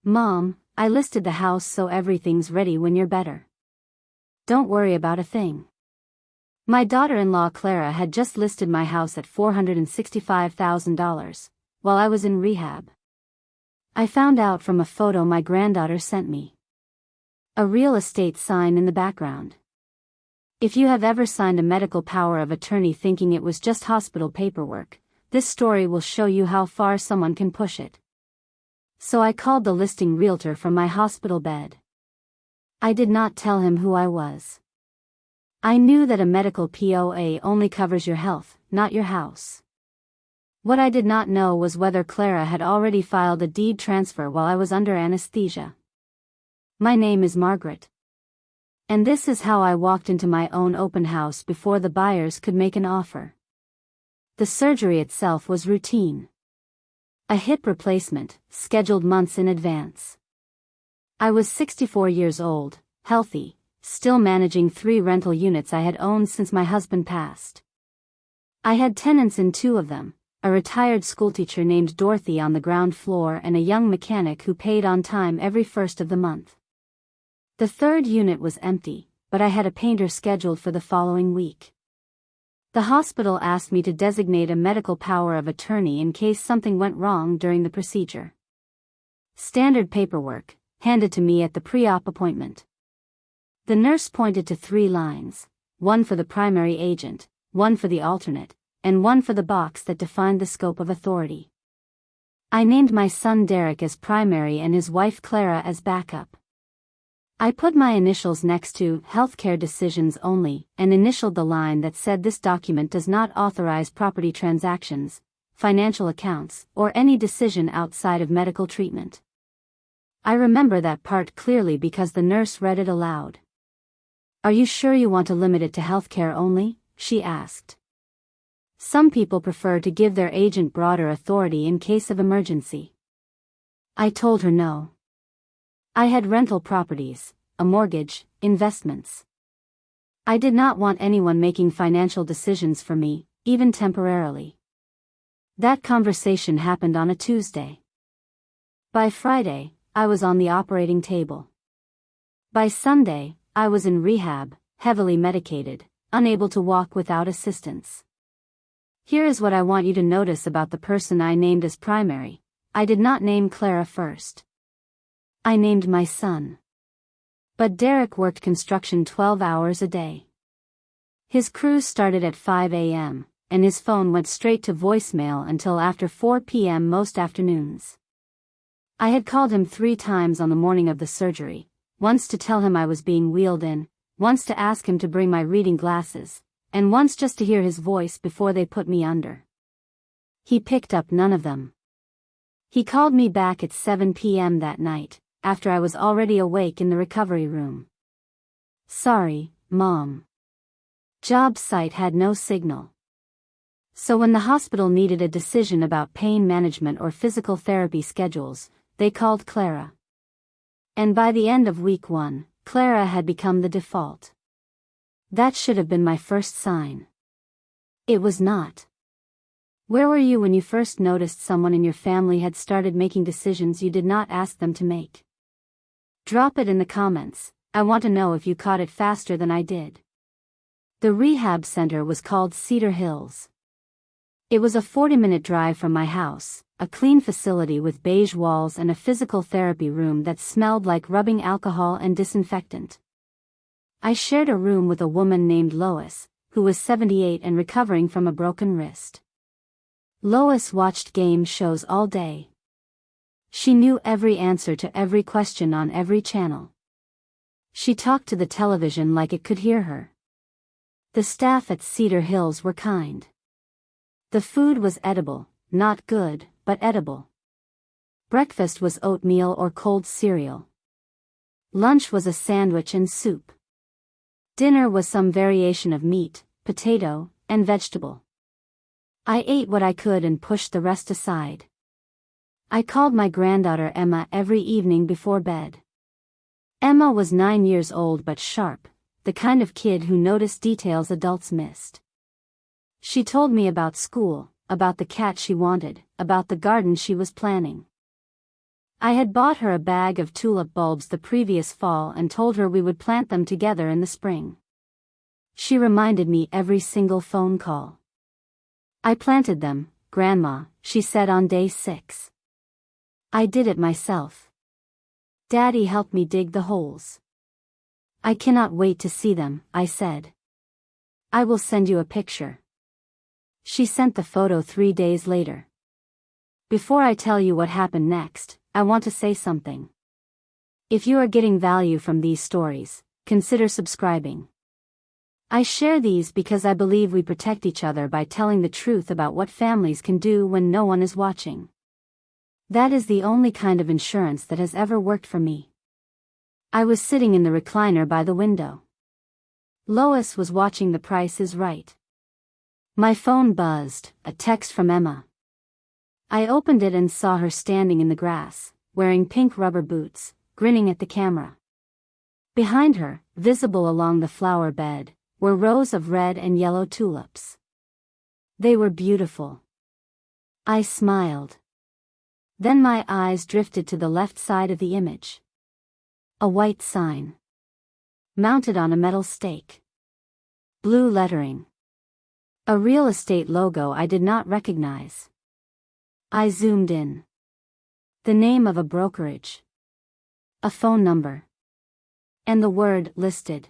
Mom, I listed the house so everything's ready when you're better. Don't worry about a thing. My daughter-in-law Clara had just listed my house at $465,000, while I was in rehab. I found out from a photo my granddaughter sent me. A real estate sign in the background. If you have ever signed a medical power of attorney thinking it was just hospital paperwork, this story will show you how far someone can push it. So I called the listing realtor from my hospital bed. I did not tell him who I was. I knew that a medical POA only covers your health, not your house. What I did not know was whether Clara had already filed a deed transfer while I was under anesthesia. My name is Margaret. And this is how I walked into my own open house before the buyers could make an offer. The surgery itself was routine. A hip replacement, scheduled months in advance. I was 64 years old, healthy, still managing 3 rental units I had owned since my husband passed. I had tenants in 2 of them, a retired schoolteacher named Dorothy on the ground floor and a young mechanic who paid on time every first of the month. The 3rd unit was empty, but I had a painter scheduled for the following week. The hospital asked me to designate a medical power of attorney in case something went wrong during the procedure. Standard paperwork, handed to me at the pre-op appointment. The nurse pointed to 3 lines, one for the primary agent, one for the alternate, and one for the box that defined the scope of authority. I named my son Derek as primary and his wife Clara as backup. I put my initials next to healthcare decisions only and initialed the line that said this document does not authorize property transactions, financial accounts, or any decision outside of medical treatment. I remember that part clearly because the nurse read it aloud. Are you sure you want to limit it to healthcare only? She asked. Some people prefer to give their agent broader authority in case of emergency. I told her no. I had rental properties, a mortgage, investments. I did not want anyone making financial decisions for me, even temporarily. That conversation happened on a Tuesday. By Friday, I was on the operating table. By Sunday, I was in rehab, heavily medicated, unable to walk without assistance. Here is what I want you to notice about the person I named as primary. I did not name Clara first. I named my son. But Derek worked construction 12 hours a day. His crews started at 5 a.m., and his phone went straight to voicemail until after 4 p.m. most afternoons. I had called him 3 times on the morning of the surgery, once to tell him I was being wheeled in, once to ask him to bring my reading glasses, and once just to hear his voice before they put me under. He picked up none of them. He called me back at 7 p.m. that night, after I was already awake in the recovery room. Sorry, Mom. Job site had no signal. So when the hospital needed a decision about pain management or physical therapy schedules, they called Clara. And by the end of week 1, Clara had become the default. That should have been my first sign. It was not. Where were you when you first noticed someone in your family had started making decisions you did not ask them to make? Drop it in the comments. I want to know if you caught it faster than I did. The rehab center was called Cedar Hills. It was a 40-minute drive from my house, a clean facility with beige walls and a physical therapy room that smelled like rubbing alcohol and disinfectant. I shared a room with a woman named Lois, who was 78 and recovering from a broken wrist. Lois watched game shows all day. She knew every answer to every question on every channel. She talked to the television like it could hear her. The staff at Cedar Hills were kind. The food was edible, not good, but edible. Breakfast was oatmeal or cold cereal. Lunch was a sandwich and soup. Dinner was some variation of meat, potato, and vegetable. I ate what I could and pushed the rest aside. I called my granddaughter Emma every evening before bed. Emma was 9 years old but sharp, the kind of kid who noticed details adults missed. She told me about school, about the cat she wanted, about the garden she was planning. I had bought her a bag of tulip bulbs the previous fall and told her we would plant them together in the spring. She reminded me every single phone call. I planted them, Grandma, she said on day 6. I did it myself. Daddy helped me dig the holes. I cannot wait to see them, I said. I will send you a picture. She sent the photo 3 days later. Before I tell you what happened next, I want to say something. If you are getting value from these stories, consider subscribing. I share these because I believe we protect each other by telling the truth about what families can do when no one is watching. That is the only kind of insurance that has ever worked for me. I was sitting in the recliner by the window. Lois was watching The Price is Right. My phone buzzed, a text from Emma. I opened it and saw her standing in the grass, wearing pink rubber boots, grinning at the camera. Behind her, visible along the flower bed, were rows of red and yellow tulips. They were beautiful. I smiled. Then my eyes drifted to the left side of the image. A white sign. Mounted on a metal stake. Blue lettering. A real estate logo I did not recognize. I zoomed in. The name of a brokerage. A phone number. And the word listed.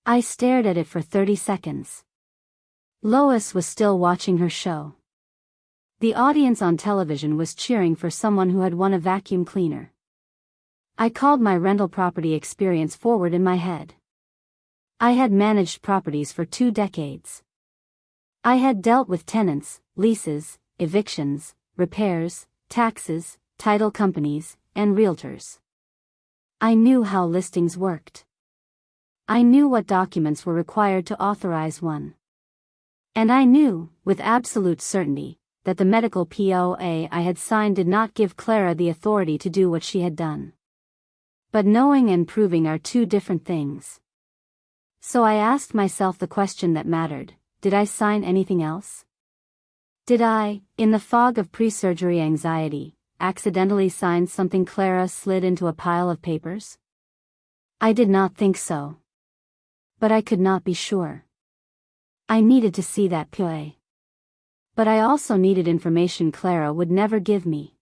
I stared at it for 30 seconds. Lois was still watching her show. The audience on television was cheering for someone who had won a vacuum cleaner. I called my rental property experience forward in my head. I had managed properties for 2 decades. I had dealt with tenants, leases, evictions, repairs, taxes, title companies, and realtors. I knew how listings worked. I knew what documents were required to authorize one. And I knew, with absolute certainty, that the medical POA I had signed did not give Clara the authority to do what she had done. But knowing and proving are 2 different things. So I asked myself the question that mattered: did I sign anything else? Did I, in the fog of pre-surgery anxiety, accidentally sign something Clara slid into a pile of papers? I did not think so. But I could not be sure. I needed to see that POA. But I also needed information Clara would never give me.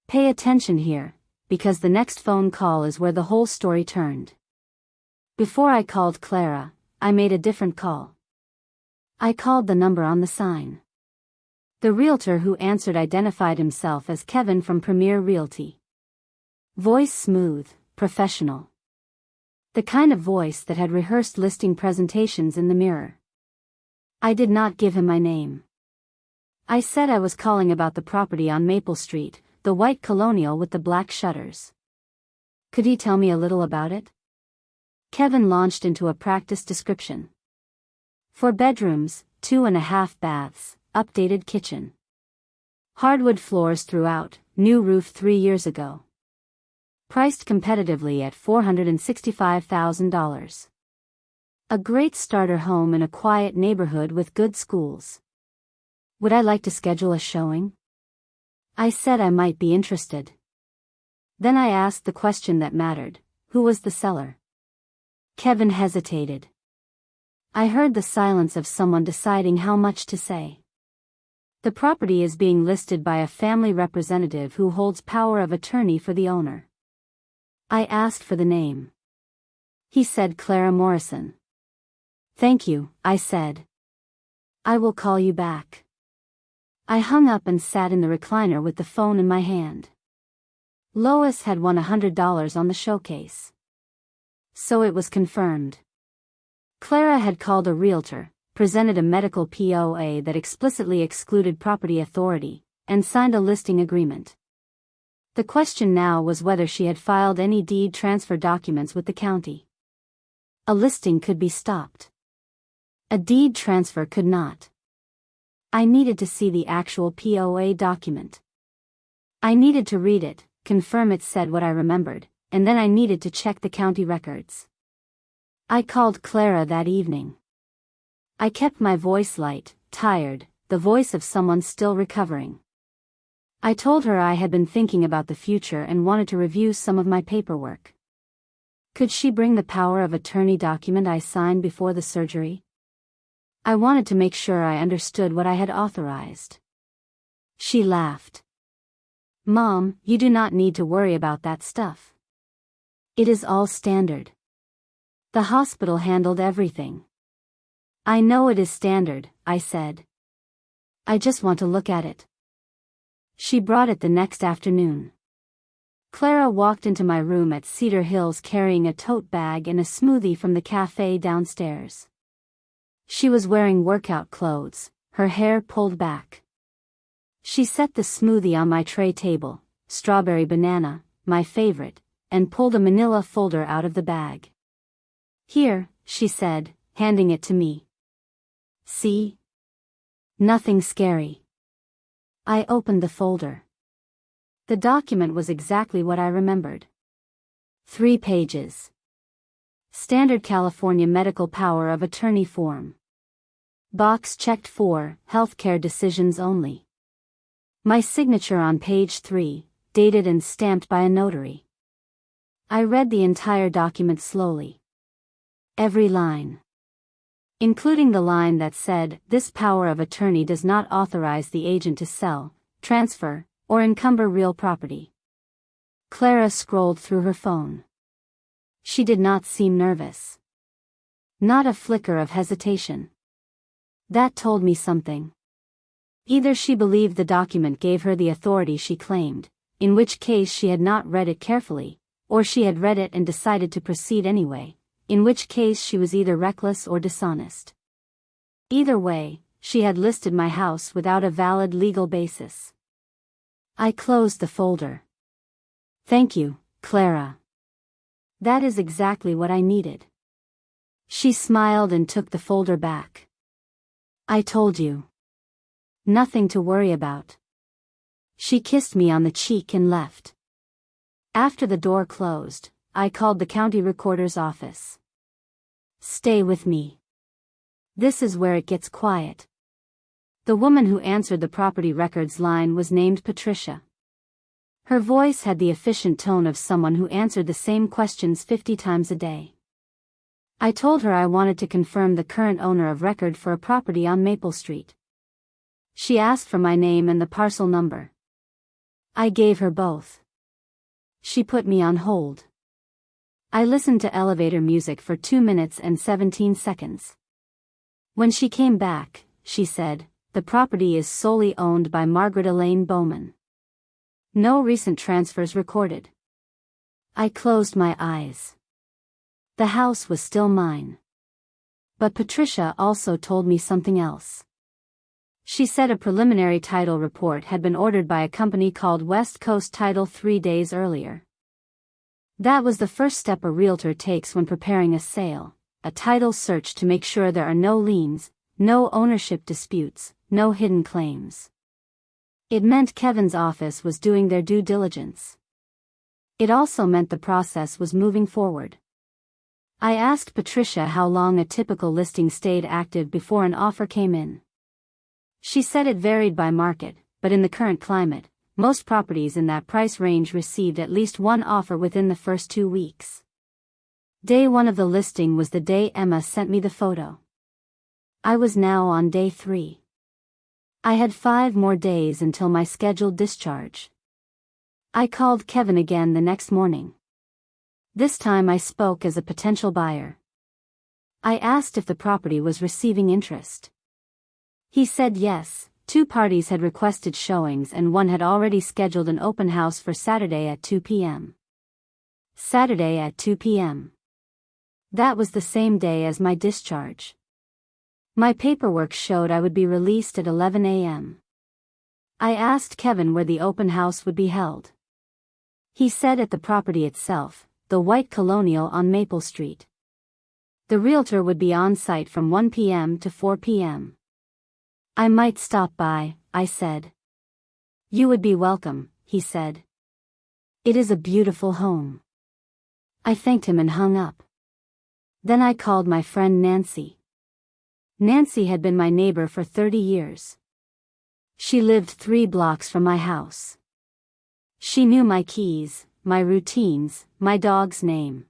Pay attention here, because the next phone call is where the whole story turned. Before I called Clara, I made a different call. I called the number on the sign. The realtor who answered identified himself as Kevin from Premier Realty. Voice smooth, professional. The kind of voice that had rehearsed listing presentations in the mirror. I did not give him my name. I said I was calling about the property on Maple Street, the white colonial with the black shutters. Could he tell me a little about it? Kevin launched into a practice description. 4 bedrooms, 2.5 baths, updated kitchen. Hardwood floors throughout, new roof 3 years ago. Priced competitively at $465,000. A great starter home in a quiet neighborhood with good schools. Would I like to schedule a showing? I said I might be interested. Then I asked the question that mattered: who was the seller? Kevin hesitated. I heard the silence of someone deciding how much to say. The property is being listed by a family representative who holds power of attorney for the owner. I asked for the name. He said Clara Morrison. Thank you, I said. I will call you back. I hung up and sat in the recliner with the phone in my hand. Lois had won $100 on the showcase. So it was confirmed. Clara had called a realtor, presented a medical POA that explicitly excluded property authority, and signed a listing agreement. The question now was whether she had filed any deed transfer documents with the county. A listing could be stopped. A deed transfer could not. I needed to see the actual POA document. I needed to read it, confirm it said what I remembered, and then I needed to check the county records. I called Clara that evening. I kept my voice light, tired, the voice of someone still recovering. I told her I had been thinking about the future and wanted to review some of my paperwork. Could she bring the power of attorney document I signed before the surgery? I wanted to make sure I understood what I had authorized. She laughed. Mom, you do not need to worry about that stuff. It is all standard. The hospital handled everything. I know it is standard, I said. I just want to look at it. She brought it the next afternoon. Clara walked into my room at Cedar Hills carrying a tote bag and a smoothie from the cafe downstairs. She was wearing workout clothes, her hair pulled back. She set the smoothie on my tray table, strawberry banana, my favorite, and pulled a manila folder out of the bag. Here, she said, handing it to me. See? Nothing scary. I opened the folder. The document was exactly what I remembered. 3 pages. Standard California Medical Power of Attorney form. Box checked 4, healthcare decisions only. My signature on page 3, dated and stamped by a notary. I read the entire document slowly. Every line. Including the line that said, "This power of attorney does not authorize the agent to sell, transfer, or encumber real property." Clara scrolled through her phone. She did not seem nervous. Not a flicker of hesitation. That told me something. Either she believed the document gave her the authority she claimed, in which case she had not read it carefully, or she had read it and decided to proceed anyway, in which case she was either reckless or dishonest. Either way, she had listed my house without a valid legal basis. I closed the folder. Thank you, Clara. That is exactly what I needed. She smiled and took the folder back. I told you. Nothing to worry about. She kissed me on the cheek and left. After the door closed, I called the county recorder's office. Stay with me. This is where it gets quiet. The woman who answered the property records line was named Patricia. Her voice had the efficient tone of someone who answered the same questions 50 times a day. I told her I wanted to confirm the current owner of record for a property on Maple Street. She asked for my name and the parcel number. I gave her both. She put me on hold. I listened to elevator music for 2 minutes and 17 seconds. When she came back, she said, "The property is solely owned by Margaret Elaine Bowman. No recent transfers recorded." I closed my eyes. The house was still mine. But Patricia also told me something else. She said a preliminary title report had been ordered by a company called West Coast Title 3 days earlier. That was the first step a realtor takes when preparing a sale, a title search to make sure there are no liens, no ownership disputes, no hidden claims. It meant Kevin's office was doing their due diligence. It also meant the process was moving forward. I asked Patricia how long a typical listing stayed active before an offer came in. She said it varied by market, but in the current climate, most properties in that price range received at least one offer within the first 2 weeks. Day 1 of the listing was the day Emma sent me the photo. I was now on day 3. I had 5 more days until my scheduled discharge. I called Kevin again the next morning. This time I spoke as a potential buyer. I asked if the property was receiving interest. He said yes, 2 parties had requested showings and one had already scheduled an open house for Saturday at 2 p.m. Saturday at 2 p.m. That was the same day as my discharge. My paperwork showed I would be released at 11 a.m. I asked Kevin where the open house would be held. He said at the property itself, the White Colonial on Maple Street. The realtor would be on site from 1 p.m. to 4 p.m. I might stop by, I said. You would be welcome, he said. It is a beautiful home. I thanked him and hung up. Then I called my friend Nancy. Nancy had been my neighbor for 30 years. She lived 3 blocks from my house. She knew my keys, my routines, my dog's name.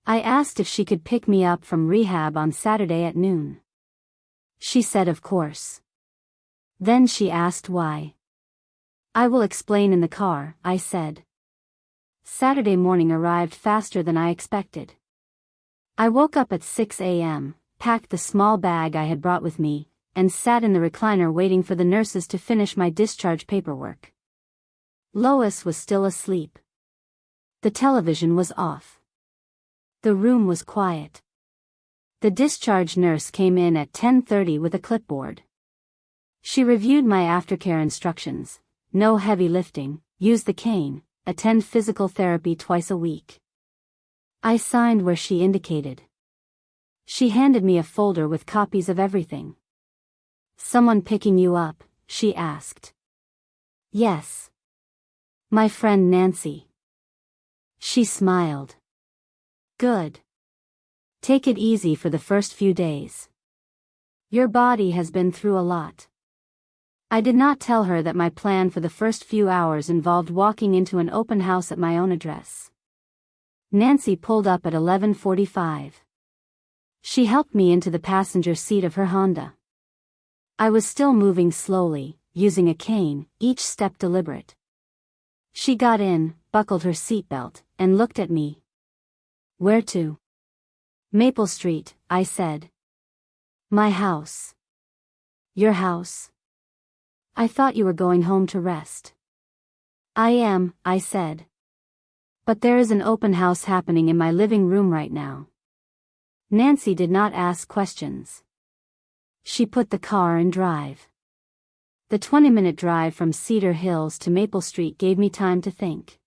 I asked if she could pick me up from rehab on Saturday at noon. She said of course. Then she asked why. I will explain in the car, I said. Saturday morning arrived faster than I expected. I woke up at 6 a.m., packed the small bag I had brought with me, and sat in the recliner waiting for the nurses to finish my discharge paperwork. Lois was still asleep. The television was off. The room was quiet. The discharge nurse came in at 10:30 with a clipboard. She reviewed my aftercare instructions: no heavy lifting, use the cane, attend physical therapy twice a week. I signed where she indicated. She handed me a folder with copies of everything. Someone picking you up? She asked. Yes. My friend Nancy. She smiled. Good. Take it easy for the first few days. Your body has been through a lot. I did not tell her that my plan for the first few hours involved walking into an open house at my own address. Nancy pulled up at 11:45. She helped me into the passenger seat of her Honda. I was still moving slowly, using a cane, each step deliberate. She got in, buckled her seatbelt, and looked at me. Where to? Maple Street, I said. My house. Your house? I thought you were going home to rest. I am, I said. But there is an open house happening in my living room right now. Nancy did not ask questions. She put the car in drive. The 20-minute drive from Cedar Hills to Maple Street gave me time to think.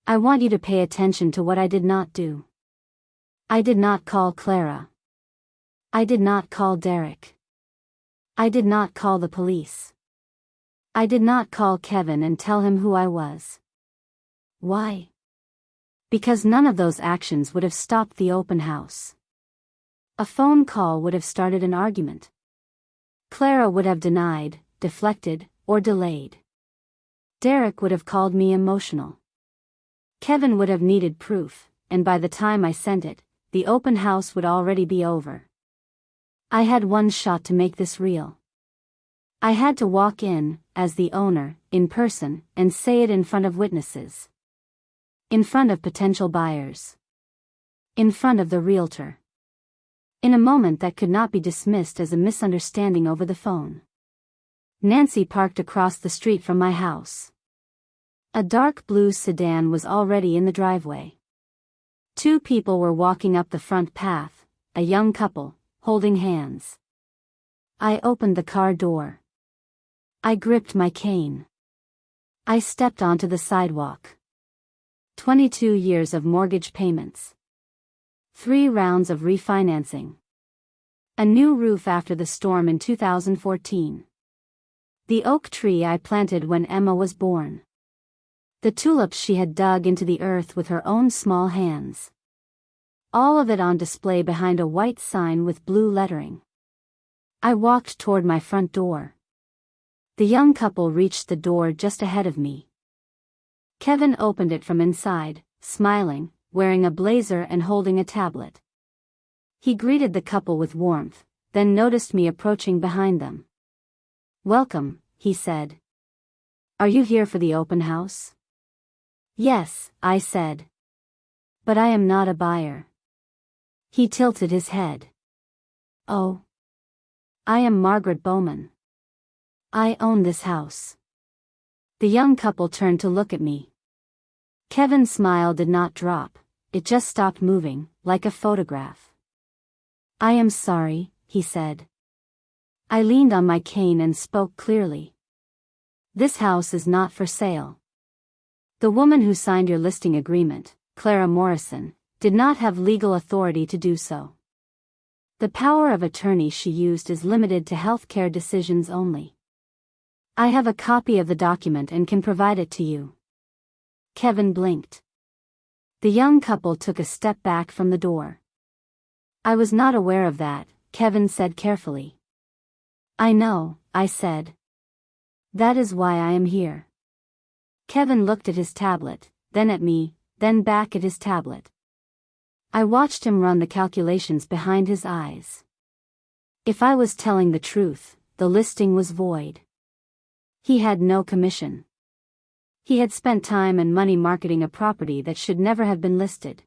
I want you to pay attention to what I did not do. I did not call Clara. I did not call Derek. I did not call the police. I did not call Kevin and tell him who I was. Why? Because none of those actions would have stopped the open house. A phone call would have started an argument. Clara would have denied, deflected, or delayed. Derek would have called me emotional. Kevin would have needed proof, and by the time I sent it, the open house would already be over. I had one shot to make this real. I had to walk in, as the owner, in person, and say it in front of witnesses. In front of potential buyers. In front of the realtor. In a moment that could not be dismissed as a misunderstanding over the phone. Nancy parked across the street from my house. A dark blue sedan was already in the driveway. 2 people were walking up the front path, a young couple, holding hands. I opened the car door. I gripped my cane. I stepped onto the sidewalk. 22 years of mortgage payments. 3 rounds of refinancing. A new roof after the storm in 2014. The oak tree I planted when Emma was born. The tulips she had dug into the earth with her own small hands. All of it on display behind a white sign with blue lettering. I walked toward my front door. The young couple reached the door just ahead of me. Kevin opened it from inside, smiling, wearing a blazer and holding a tablet. He greeted the couple with warmth, then noticed me approaching behind them. "Welcome," he said. "Are you here for the open house?" "Yes," I said. "But I am not a buyer." He tilted his head. "Oh. I am Margaret Bowman. I own this house." The young couple turned to look at me. Kevin's smile did not drop, it just stopped moving, like a photograph. "I am sorry," he said. I leaned on my cane and spoke clearly. "This house is not for sale. The woman who signed your listing agreement, Clara Morrison, did not have legal authority to do so. The power of attorney she used is limited to healthcare decisions only. I have a copy of the document and can provide it to you." Kevin blinked. The young couple took a step back from the door. "I was not aware of that," Kevin said carefully. "I know," I said. That is why I am here. Kevin looked at his tablet, then at me, then back at his tablet. I watched him run the calculations behind his eyes. If I was telling the truth, the listing was void. He had no commission. He had spent time and money marketing a property that should never have been listed.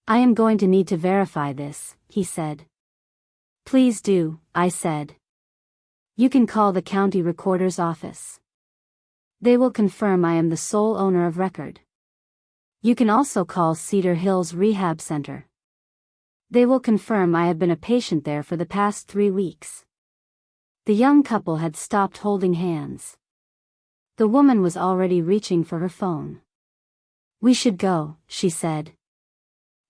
I am going to need to verify this, he said. Please do, I said. You can call the county recorder's office. They will confirm I am the sole owner of record. You can also call Cedar Hills Rehab Center. They will confirm I have been a patient there for the past 3 weeks. The young couple had stopped holding hands. The woman was already reaching for her phone. We should go, she said.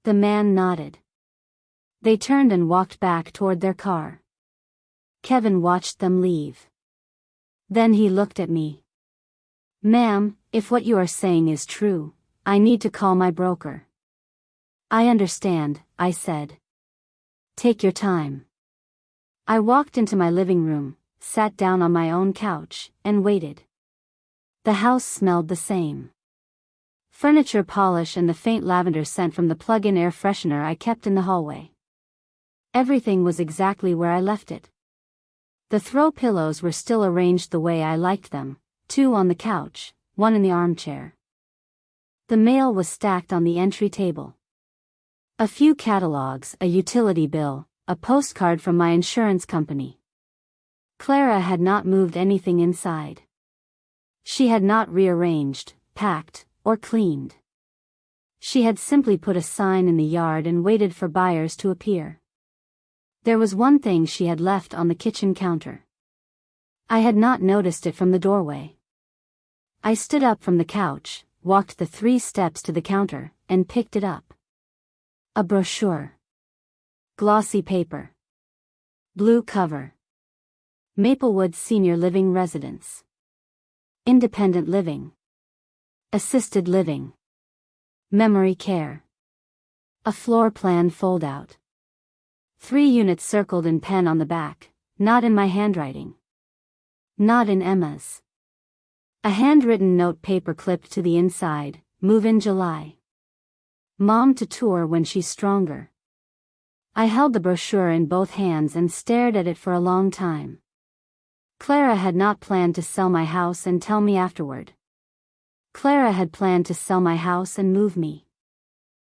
The man nodded. They turned and walked back toward their car. Kevin watched them leave. Then he looked at me. Ma'am, if what you are saying is true, I need to call my broker. I understand, I said. Take your time. I walked into my living room, sat down on my own couch, and waited. The house smelled the same. Furniture polish and the faint lavender scent from the plug-in air freshener I kept in the hallway. Everything was exactly where I left it. The throw pillows were still arranged the way I liked them, 2 on the couch, 1 in the armchair. The mail was stacked on the entry table. A few catalogs, a utility bill, a postcard from my insurance company. Clara had not moved anything inside. She had not rearranged, packed, or cleaned. She had simply put a sign in the yard and waited for buyers to appear. There was one thing she had left on the kitchen counter. I had not noticed it from the doorway. I stood up from the couch, walked the 3 steps to the counter, and picked it up. A brochure. Glossy paper. Blue cover. Maplewood Senior Living Residence. Independent living. Assisted living. Memory care. A floor plan fold-out. 3 units circled in pen on the back, not in my handwriting. Not in Emma's. A handwritten note paper clipped to the inside, move in July. Mom to tour when she's stronger. I held the brochure in both hands and stared at it for a long time. Clara had not planned to sell my house and tell me afterward. Clara had planned to sell my house and move me.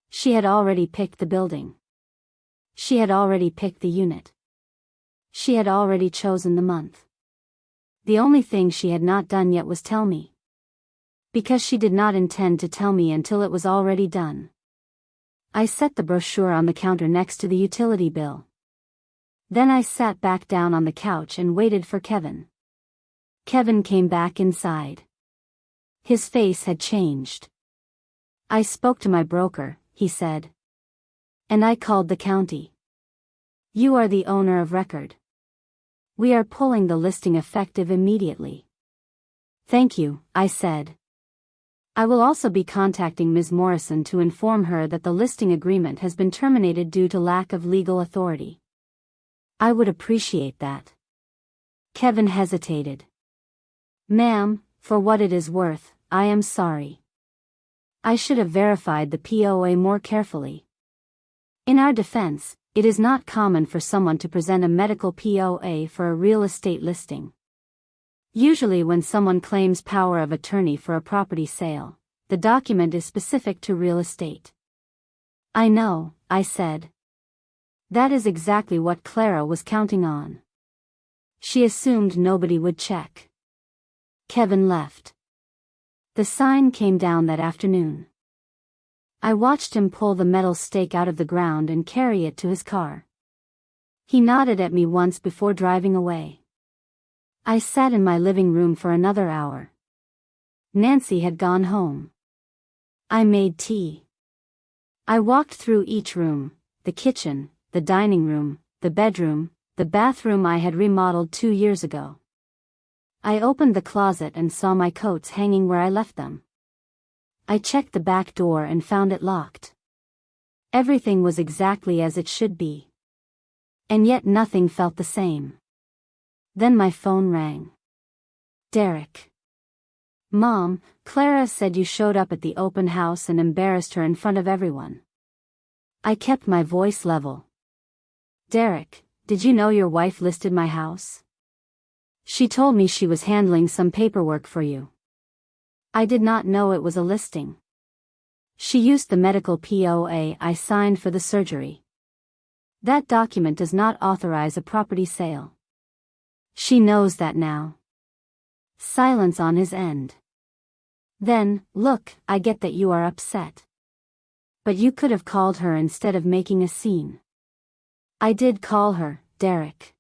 She had already picked the building. She had already picked the unit. She had already chosen the month. The only thing she had not done yet was tell me. Because she did not intend to tell me until it was already done. I set the brochure on the counter next to the utility bill. Then I sat back down on the couch and waited for Kevin. Kevin came back inside. His face had changed. I spoke to my broker, he said. And I called the county. You are the owner of record. We are pulling the listing effective immediately. Thank you, I said. I will also be contacting Ms. Morrison to inform her that the listing agreement has been terminated due to lack of legal authority. I would appreciate that. Kevin hesitated. Ma'am, for what it is worth, I am sorry. I should have verified the POA more carefully. In our defense, it is not common for someone to present a medical POA for a real estate listing. Usually when someone claims power of attorney for a property sale, the document is specific to real estate. I know, I said. That is exactly what Clara was counting on. She assumed nobody would check. Kevin left. The sign came down that afternoon. I watched him pull the metal stake out of the ground and carry it to his car. He nodded at me once before driving away. I sat in my living room for another hour. Nancy had gone home. I made tea. I walked through each room, the kitchen, the dining room, the bedroom, the bathroom I had remodeled 2 years ago. I opened the closet and saw my coats hanging where I left them. I checked the back door and found it locked. Everything was exactly as it should be. And yet nothing felt the same. Then my phone rang. Derek. Mom, Clara said you showed up at the open house and embarrassed her in front of everyone. I kept my voice level. Derek, did you know your wife listed my house? She told me she was handling some paperwork for you. I did not know it was a listing. She used the medical POA I signed for the surgery. That document does not authorize a property sale. She knows that now. Silence on his end. Then, look, I get that you are upset. But you could have called her instead of making a scene. I did call her, Derek.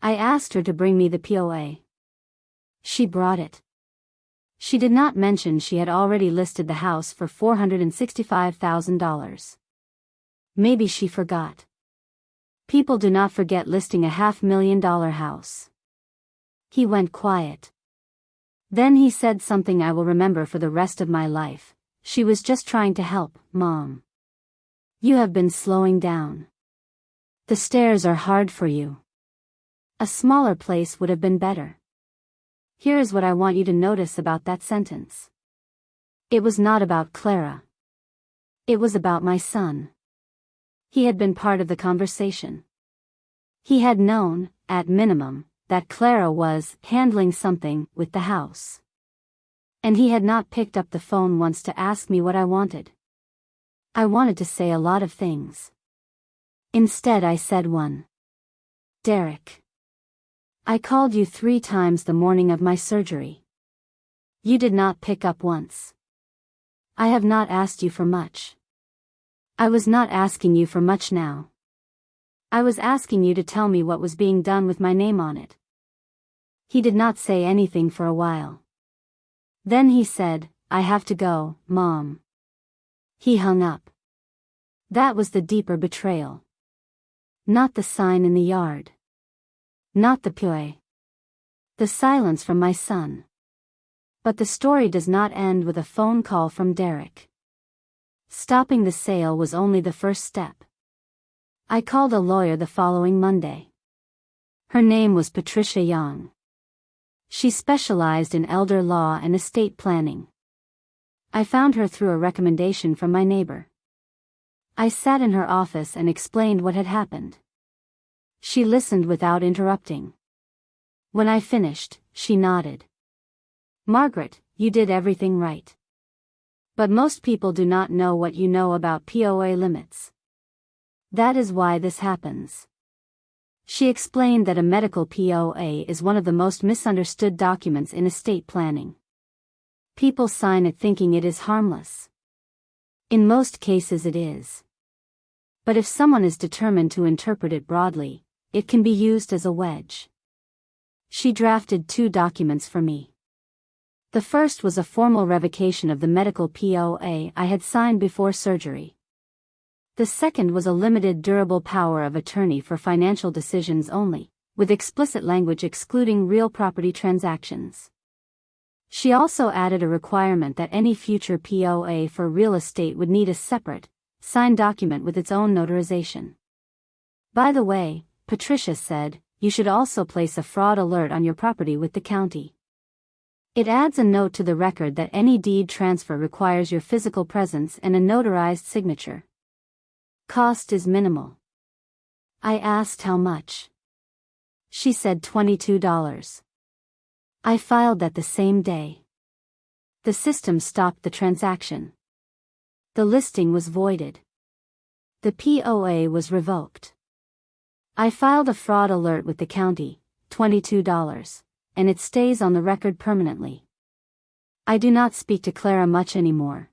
I asked her to bring me the POA. She brought it. She did not mention she had already listed the house for $465,000. Maybe she forgot. People do not forget listing a $500,000 house. He went quiet. Then he said something I will remember for the rest of my life. She was just trying to help, Mom. You have been slowing down. The stairs are hard for you. A smaller place would have been better. Here is what I want you to notice about that sentence. It was not about Clara. It was about my son. He had been part of the conversation. He had known, at minimum, that Clara was handling something with the house. And he had not picked up the phone once to ask me what I wanted. I wanted to say a lot of things. Instead I said one. Derek. I called you 3 times the morning of my surgery. You did not pick up once. I have not asked you for much. I was not asking you for much now. I was asking you to tell me what was being done with my name on it. He did not say anything for a while. Then he said, I have to go, Mom. He hung up. That was the deeper betrayal. Not the sign in the yard. Not the POA. The silence from my son. But the story does not end with a phone call from Derek. Stopping the sale was only the first step. I called a lawyer the following Monday. Her name was Patricia Yang. She specialized in elder law and estate planning. I found her through a recommendation from my neighbor. I sat in her office and explained what had happened. She listened without interrupting. When I finished, she nodded. Margaret, you did everything right. But most people do not know what you know about POA limits. That is why this happens. She explained that a medical POA is one of the most misunderstood documents in estate planning. People sign it thinking it is harmless. In most cases it is. But if someone is determined to interpret it broadly, it can be used as a wedge. She drafted 2 documents for me. The first was a formal revocation of the medical POA I had signed before surgery. The second was a limited durable power of attorney for financial decisions only, with explicit language excluding real property transactions. She also added a requirement that any future POA for real estate would need a separate, signed document with its own notarization. By the way, Patricia said, you should also place a fraud alert on your property with the county. It adds a note to the record that any deed transfer requires your physical presence and a notarized signature. Cost is minimal. I asked how much. She said $22. I filed that the same day. The system stopped the transaction. The listing was voided. The POA was revoked. I filed a fraud alert with the county, $22, and it stays on the record permanently. I do not speak to Clara much anymore.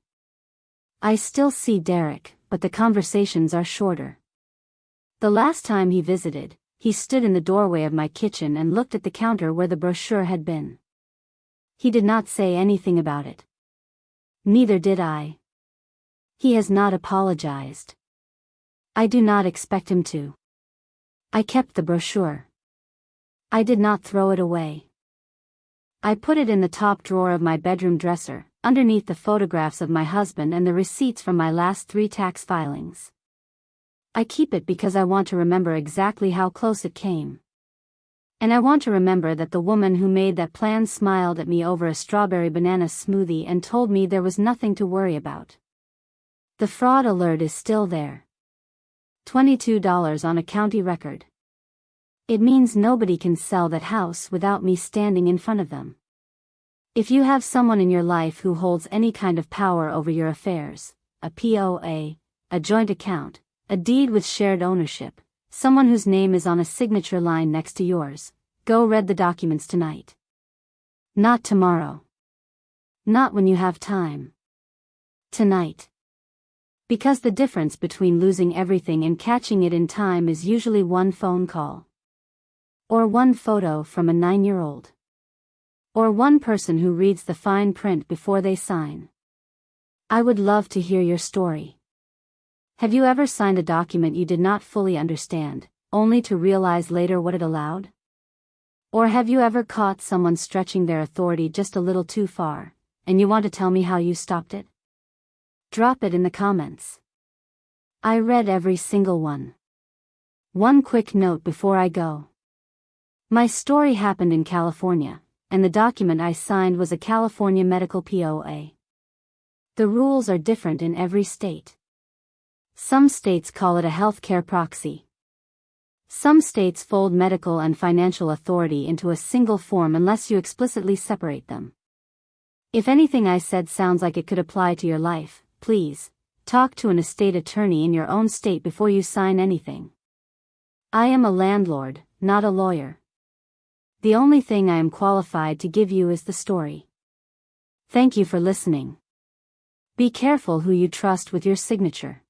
I still see Derek, but the conversations are shorter. The last time he visited, he stood in the doorway of my kitchen and looked at the counter where the brochure had been. He did not say anything about it. Neither did I. He has not apologized. I do not expect him to. I kept the brochure. I did not throw it away. I put it in the top drawer of my bedroom dresser, underneath the photographs of my husband and the receipts from my last 3 tax filings. I keep it because I want to remember exactly how close it came. And I want to remember that the woman who made that plan smiled at me over a strawberry banana smoothie and told me there was nothing to worry about. The fraud alert is still there. $22 on a county record. It means nobody can sell that house without me standing in front of them. If you have someone in your life who holds any kind of power over your affairs, a POA, a joint account, a deed with shared ownership, someone whose name is on a signature line next to yours, go read the documents tonight. Not tomorrow. Not when you have time. Tonight. Because the difference between losing everything and catching it in time is usually one phone call. Or one photo from a 9-year-old. Or one person who reads the fine print before they sign. I would love to hear your story. Have you ever signed a document you did not fully understand, only to realize later what it allowed? Or have you ever caught someone stretching their authority just a little too far, and you want to tell me how you stopped it? Drop it in the comments. I read every single one. One quick note before I go. My story happened in California, and the document I signed was a California medical POA. The rules are different in every state. Some states call it a healthcare proxy. Some states fold medical and financial authority into a single form unless you explicitly separate them. If anything I said sounds like it could apply to your life, please, talk to an estate attorney in your own state before you sign anything. I am a landlord, not a lawyer. The only thing I am qualified to give you is the story. Thank you for listening. Be careful who you trust with your signature.